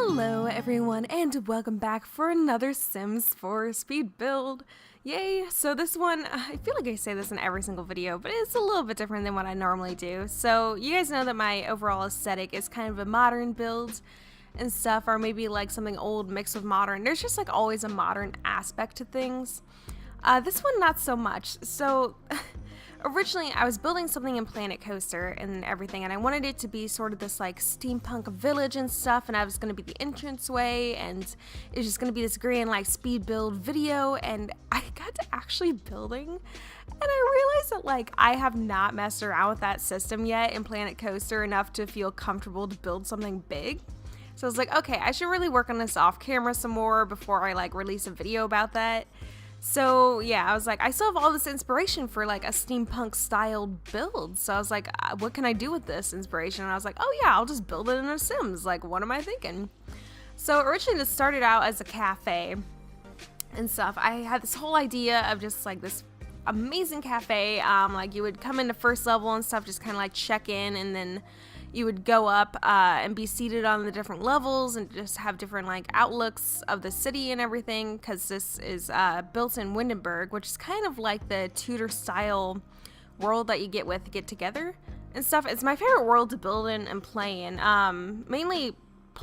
Hello everyone and welcome back for another Sims 4 speed build. Yay! So this one, I feel like I say this in every single video, but it's a little bit different than what I normally do. So you guys know that my overall aesthetic is kind of a modern build and stuff, or maybe like something old mixed with modern. There's just like always a modern aspect to things. This one not so much. So originally I was building something in Planet Coaster and everything, and I wanted it to be sort of this like steampunk village and stuff, and I was going to be the entranceway, and it was just going to be this grand like speed build video. And I got to actually building, and I realized that like I have not messed around with that system yet in Planet Coaster enough to feel comfortable to build something big. So I was like, okay, I should really work on this off camera some more before I like release a video about that. So yeah, I was like, I still have all this inspiration for like a steampunk styled build. So I was like, what can I do with this inspiration? And I was like, oh yeah, I'll just build it in a Sims. Like, what am I thinking? So originally this started out as a cafe and stuff. I had this whole idea of just like this amazing cafe. Like you would come into first level and stuff, just kind of like check in, and then you would go up and be seated on the different levels and just have different like outlooks of the city and everything, because this is built in Windenburg, which is kind of like the Tudor style world that you get with Get Together and stuff. It's my favorite world to build in and play in. Mainly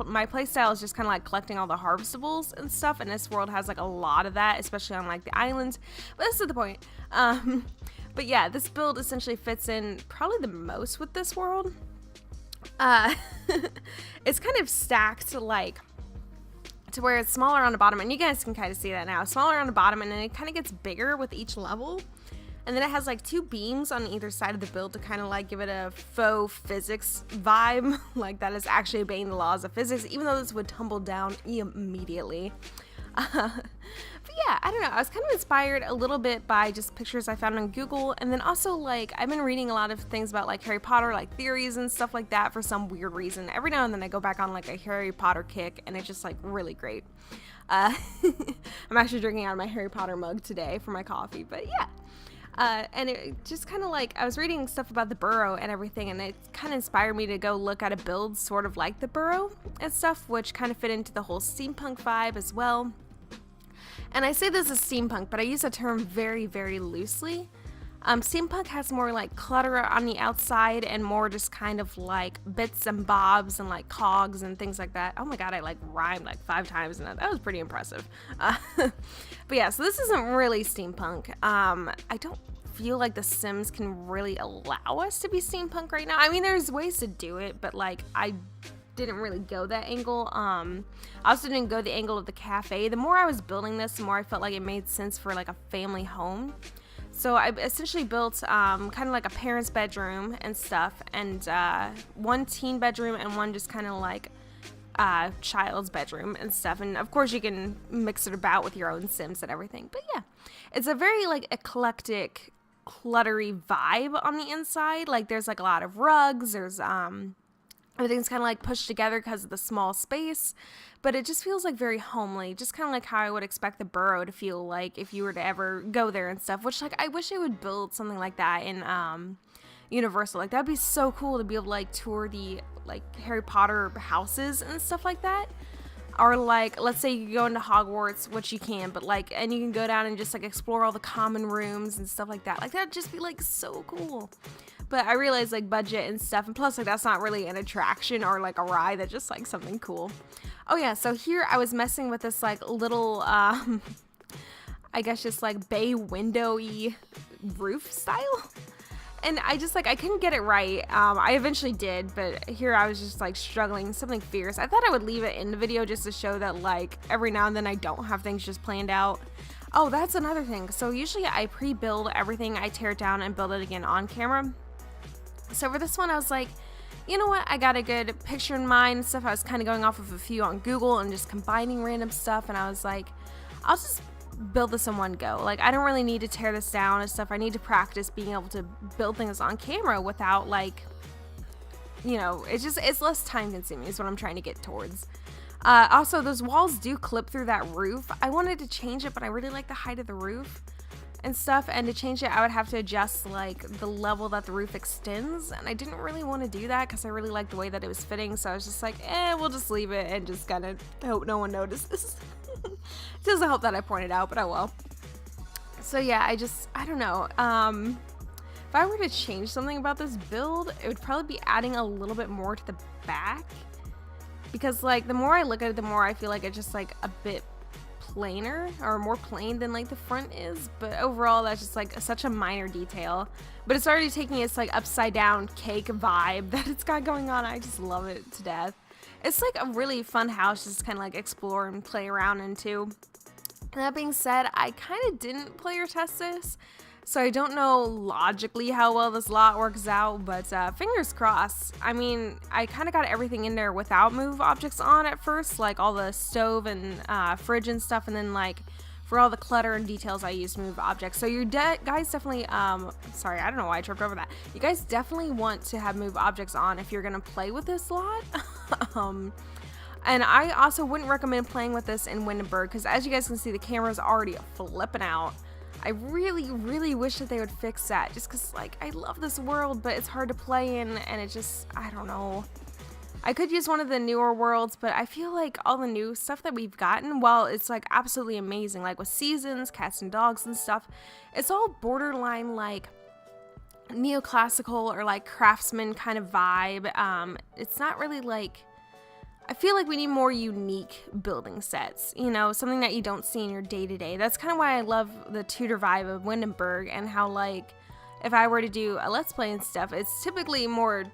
my play style is just kind of like collecting all the harvestables and stuff, and this world has like a lot of that, especially on like the islands, but this is the point. But yeah, this build essentially fits in probably the most with this world. It's kind of stacked like to where it's smaller on the bottom, and you guys can kind of see that now. Smaller on the bottom, and then it kind of gets bigger with each level, and then it has like two beams on either side of the build to kind of like give it a faux physics vibe, like that is actually obeying the laws of physics, even though this would tumble down immediately. But yeah, I don't know, I was kind of inspired a little bit by just pictures I found on Google, and then also like I've been reading a lot of things about like Harry Potter, like theories and stuff like that for some weird reason. Every now and then I go back on like a Harry Potter kick, and it's just like really great. I'm actually drinking out of my Harry Potter mug today for my coffee, but yeah. And it just kind of like, I was reading stuff about the Burrow and everything, and it kind of inspired me to go look at a build sort of like the Burrow and stuff, which kind of fit into the whole steampunk vibe as well. And I say this is steampunk, but I use the term very, very loosely. Steampunk has more like clutter on the outside and more just kind of like bits and bobs and like cogs and things like that. Oh my god, I like rhymed like 5 times, and that was pretty impressive. But yeah, so this isn't really steampunk. I don't feel like the Sims can really allow us to be steampunk right now. I mean, there's ways to do it, but like I didn't really go that angle. I also didn't go the angle of the cafe. The more I was building this, the more I felt like it made sense for like a family home. So I essentially built kind of like a parent's bedroom and stuff, and one teen bedroom and one just kind of like child's bedroom and stuff. And of course you can mix it about with your own Sims and everything. But yeah, it's a very like eclectic, cluttery vibe on the inside. Like there's like a lot of rugs, there's everything's kind of like pushed together because of the small space, but it just feels like very homely, just kind of like how I would expect the Burrow to feel like if you were to ever go there and stuff, which like I wish they would build something like that in Universal. Like that'd be so cool to be able to like tour the like Harry Potter houses and stuff like that. Or like, let's say you go into Hogwarts, which you can, but like, and you can go down and just like explore all the common rooms and stuff like that. Like that'd just be like so cool. But I realized like budget and stuff, and plus like that's not really an attraction or like a ride, that's just like something cool. Oh yeah, so here I was messing with this like little I guess just like bay windowy roof style, and I just like I couldn't get it right. I eventually did, but here I was just like struggling, something fierce. I thought I would leave it in the video just to show that like every now and then I don't have things just planned out. Oh, that's another thing. So usually I pre-build everything, I tear it down and build it again on camera. So for this one, I was like, you know what, I got a good picture in mind and stuff. I was kind of going off of a few on Google and just combining random stuff, and I was like, I'll just build this in one go. Like, I don't really need to tear this down and stuff. I need to practice being able to build things on camera without, like, you know, it's less time consuming is what I'm trying to get towards. Also, those walls do clip through that roof. I wanted to change it, but I really like the height of the roof. and stuff, and to change it I would have to adjust like the level that the roof extends, and I didn't really want to do that because I really liked the way that it was fitting, so I was just like, we'll just leave it and just kind of hope no one notices. It doesn't help that I pointed out, but I will. So yeah, I don't know, if I were to change something about this build, it would probably be adding a little bit more to the back, because like the more I look at it, the more I feel like it's just like a bit plainer or more plain than like the front is, but overall that's just like such a minor detail, but it's already taking its like upside down cake vibe that it's got going on. I just love it to death. It's like a really fun house just kind of like explore and play around into. And that being said, I kind of didn't play or test this, so I don't know logically how well this lot works out, but fingers crossed. I mean, I kind of got everything in there without move objects on at first, like all the stove and fridge and stuff, and then like for all the clutter and details I used move objects. So you guys definitely, sorry, I don't know why I tripped over that. You guys definitely want to have move objects on if you're gonna play with this lot. And I also wouldn't recommend playing with this in Windenburg, because as you guys can see, the camera's already flipping out. I really, really wish that they would fix that, just because, like, I love this world, but it's hard to play in, and it just, I don't know. I could use one of the newer worlds, but I feel like all the new stuff that we've gotten, while it's, like, absolutely amazing, like with seasons, cats and dogs and stuff, it's all borderline, like, neoclassical or, like, craftsman kind of vibe. It's not really, like, I feel like we need more unique building sets, you know, something that you don't see in your day-to-day. That's kind of why I love the Tudor vibe of Windenburg, and how, like, if I were to do a Let's Play and stuff, it's typically more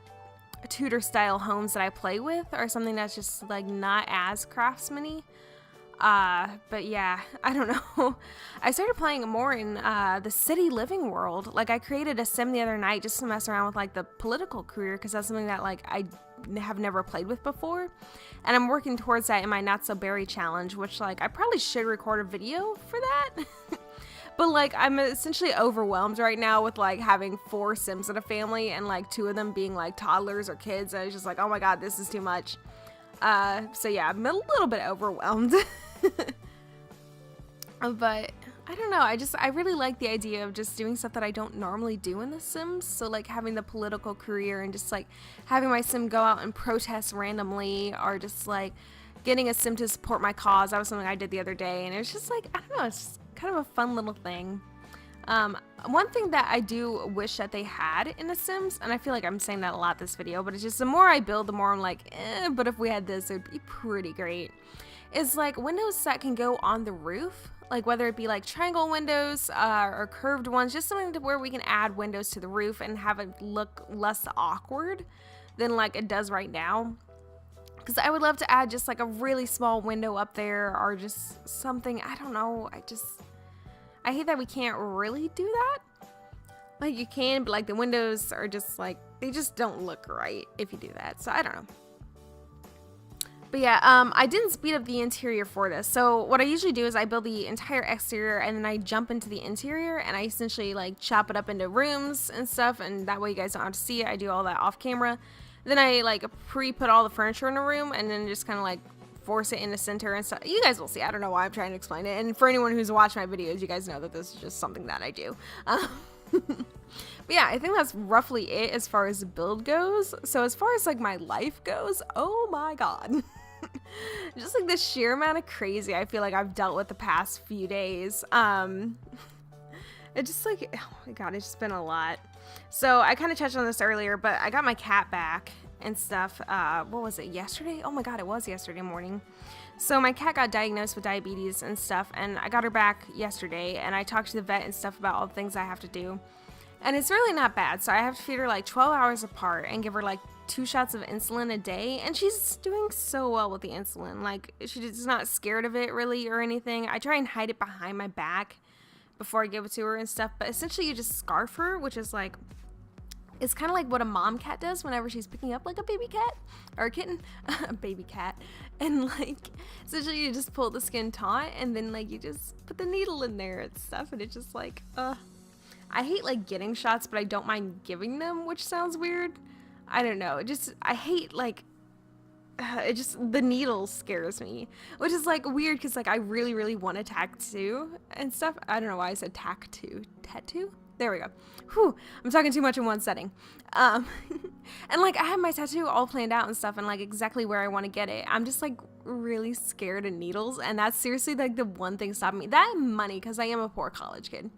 Tudor-style homes that I play with, or something that's just, like, not as craftsman-y. But yeah, I don't know. I started playing more in the city living world. Like, I created a sim the other night just to mess around with, like, the political career, because that's something that, like, I have never played with before, and I'm working towards that in my Not So Berry challenge, which, like, I probably should record a video for that. But, like, I'm essentially overwhelmed right now with, like, having 4 Sims in a family, and, like, 2 of them being, like, toddlers or kids, and it's just like, oh my god, this is too much. So yeah, I'm a little bit overwhelmed. But I don't know, I really like the idea of just doing stuff that I don't normally do in The Sims. So, like, having the political career, and just, like, having my Sim go out and protest randomly, or just, like, getting a Sim to support my cause. That was something I did the other day, and it was just, like, I don't know, it's just kind of a fun little thing. One thing that I do wish that they had in The Sims, and I feel like I'm saying that a lot this video, but it's just the more I build, the more I'm like, but if we had this, it would be pretty great, is, like, windows that can go on the roof. Like, whether it be, like, triangle windows or curved ones, just something to where we can add windows to the roof and have it look less awkward than, like, it does right now. Because I would love to add just, like, a really small window up there, or just something, I don't know, I hate that we can't really do that. Like, you can, but, like, the windows are just, like, they just don't look right if you do that, so I don't know. But yeah, I didn't speed up the interior for this. So what I usually do is I build the entire exterior, and then I jump into the interior, and I essentially, like, chop it up into rooms and stuff, and that way you guys don't have to see it. I do all that off camera. Then I, like, pre-put all the furniture in a room, and then just kind of, like, force it in the center and stuff. You guys will see. I don't know why I'm trying to explain it. And for anyone who's watched my videos, you guys know that this is just something that I do. But yeah, I think that's roughly it as far as the build goes. So as far as, like, my life goes, oh my god. Just, like, the sheer amount of crazy I feel like I've dealt with the past few days. It just, like, oh my god, it's just been a lot. So I kind of touched on this earlier, but I got my cat back and stuff. What was it, yesterday? Oh my god, it was yesterday morning. So my cat got diagnosed with diabetes and stuff, and I got her back yesterday, and I talked to the vet and stuff about all the things I have to do. And it's really not bad. So I have to feed her, like, 12 hours apart and give her, like, 2 shots of insulin a day, and she's doing so well with the insulin. Like, she's not scared of it really or anything. I try and hide it behind my back before I give it to her and stuff, but essentially you just scarf her, which is, like, it's kind of like what a mom cat does whenever she's picking up, like, a baby cat or a kitten. A baby cat. And, like, essentially you just pull the skin taut, and then, like, you just put the needle in there and stuff, and it's just like, I hate, like, getting shots, but I don't mind giving them, which sounds weird. I don't know. I hate, like, it just, the needle scares me, which is like weird because like I really want a tattoo and stuff. I don't know why I said tattoo. There we go. Whew, I'm talking too much in one setting. And like I have my tattoo all planned out and stuff and like exactly where I want to get it. I'm just like really scared of needles, and that's seriously like the one thing stopping me. That and money, because I am a poor college kid.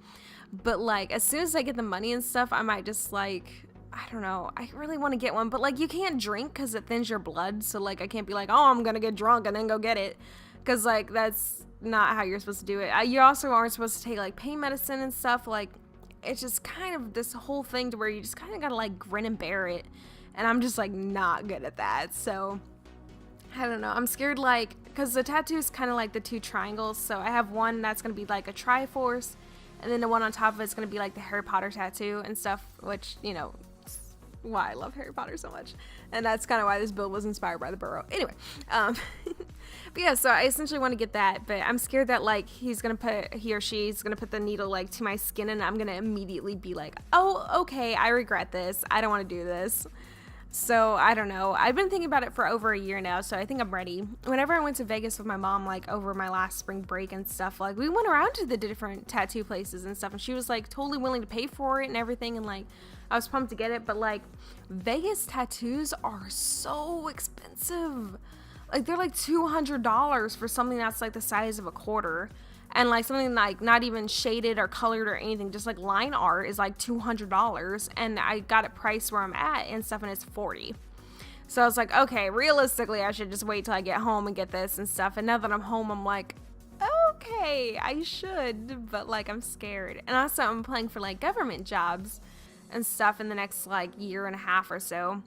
But like as soon as I get the money and stuff, I might just like, I don't know, I really want to get one, but like you can't drink because it thins your blood, so like I can't be like, oh, I'm gonna get drunk and then go get it, because like that's not how you're supposed to do it. You also aren't supposed to take like pain medicine and stuff. Like it's just kind of this whole thing to where you just kind of gotta like grin and bear it, and I'm just like not good at that. So I don't know, I'm scared, like, because the tattoo is kind of like the two triangles. So I have one that's gonna be like a Triforce, and then the one on top of it's gonna be like the Harry Potter tattoo and stuff, which, you know, why I love Harry Potter so much, and that's kind of why this build was inspired by the Burrow. Anyway, but yeah, so I essentially want to get that, but I'm scared that like he or she's gonna put the needle like to my skin, and I'm gonna immediately be like, oh, okay, I regret this, I don't want to do this. So I don't know, I've been thinking about it for over a year now, so I think I'm ready. Whenever I went to Vegas with my mom, like over my last spring break and stuff, like we went around to the different tattoo places and stuff, and she was like totally willing to pay for it and everything, and like I was pumped to get it. But like Vegas tattoos are so expensive. Like they're like $200 for something that's like the size of a quarter, and like something like not even shaded or colored or anything, just like line art is like $200, and I got it priced where I'm at and stuff, and it's $40. So I was like, okay, realistically I should just wait till I get home and get this and stuff. And now that I'm home, I'm like, okay, I should, but like I'm scared. And also I'm applying for like government jobs and stuff in the next like year and a half or so,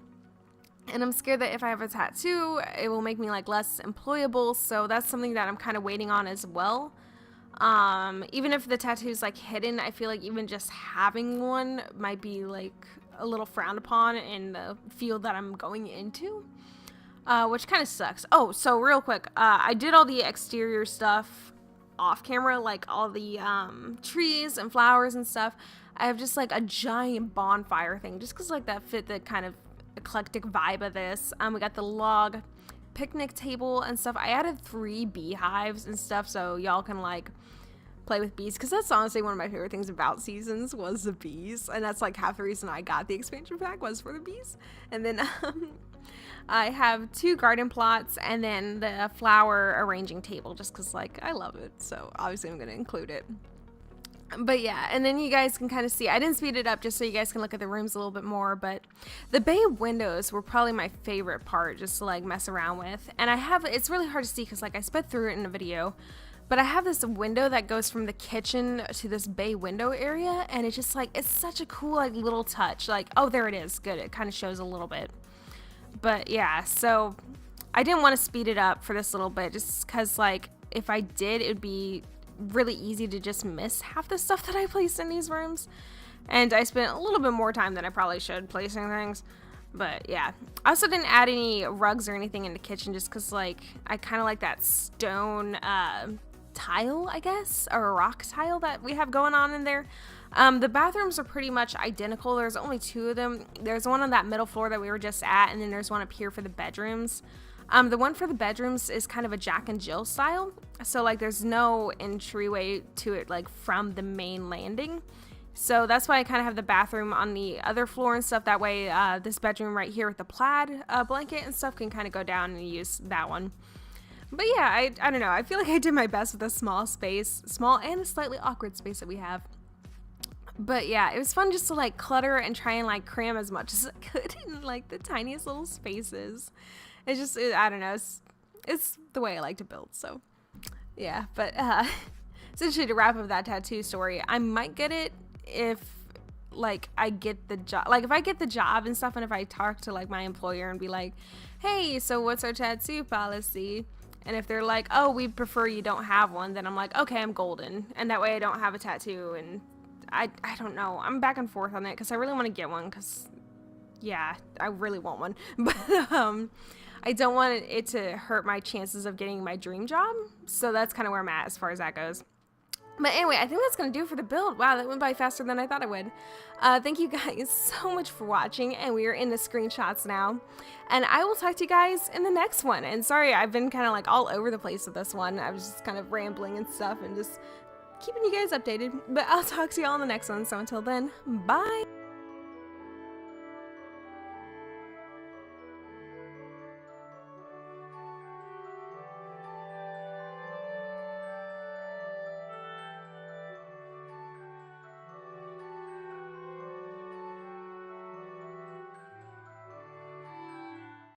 and I'm scared that if I have a tattoo it will make me like less employable. So that's something that I'm kind of waiting on as well. Even if the tattoo is like hidden, I feel like even just having one might be like a little frowned upon in the field that I'm going into, which kind of sucks. Oh, so real quick, I did all the exterior stuff off camera, like all the trees and flowers and stuff. I have just like a giant bonfire thing, just because like that fit the kind of eclectic vibe of this. We got the log picnic table and stuff. I added 3 beehives and stuff, so y'all can like play with bees, because that's honestly one of my favorite things about Seasons was the bees, and that's like half the reason I got the expansion pack was for the bees. And then I have 2 garden plots and then the flower arranging table, just because like I love it, so obviously I'm going to include it. But yeah, and then you guys can kind of see, I didn't speed it up just so you guys can look at the rooms a little bit more, but the bay windows were probably my favorite part just to like mess around with. And I have, it's really hard to see because like I sped through it in a video, but I have this window that goes from the kitchen to this bay window area, and it's just like, it's such a cool like little touch. Like, oh, there it is. Good. It kind of shows a little bit. But yeah, so I didn't want to speed it up for this little bit just because like if I did, it would be really easy to just miss half the stuff that I placed in these rooms, and I spent a little bit more time than I probably should placing things. But yeah, I also didn't add any rugs or anything in the kitchen just because like I kind of like that stone tile, I guess, or a rock tile that we have going on in there. The bathrooms are pretty much identical. There's only 2 of them. There's one on that middle floor that we were just at, and then there's one up here for the bedrooms. The one for the bedrooms is kind of a Jack and Jill style, so like there's no entryway to it like from the main landing. So that's why I kind of have the bathroom on the other floor and stuff. That way this bedroom right here with the plaid blanket and stuff can kind of go down and use that one. But yeah, I don't know, I feel like I did my best with a small space, small and a slightly awkward space that we have. But yeah, it was fun just to like clutter and try and like cram as much as I could in like the tiniest little spaces. It's just, I don't know, it's the way I like to build, so yeah. But essentially to wrap up that tattoo story, I might get it if like I get the job, like if I get the job and stuff, and if I talk to like my employer and be like, hey, so what's our tattoo policy? And if they're like, oh, we prefer you don't have one, then I'm like, okay, I'm golden, and that way I don't have a tattoo. And I don't know, I'm back and forth on it because I really want to get one, because yeah, I really want one, but I don't want it to hurt my chances of getting my dream job. So that's kind of where I'm at as far as that goes. But anyway, I think that's going to do it for the build. Wow, that went by faster than I thought it would. Thank you guys so much for watching, and we are in the screenshots now. And I will talk to you guys in the next one. And sorry, I've been kind of like all over the place with this one. I was just kind of rambling and stuff and just keeping you guys updated. But I'll talk to you all in the next one. So until then, bye!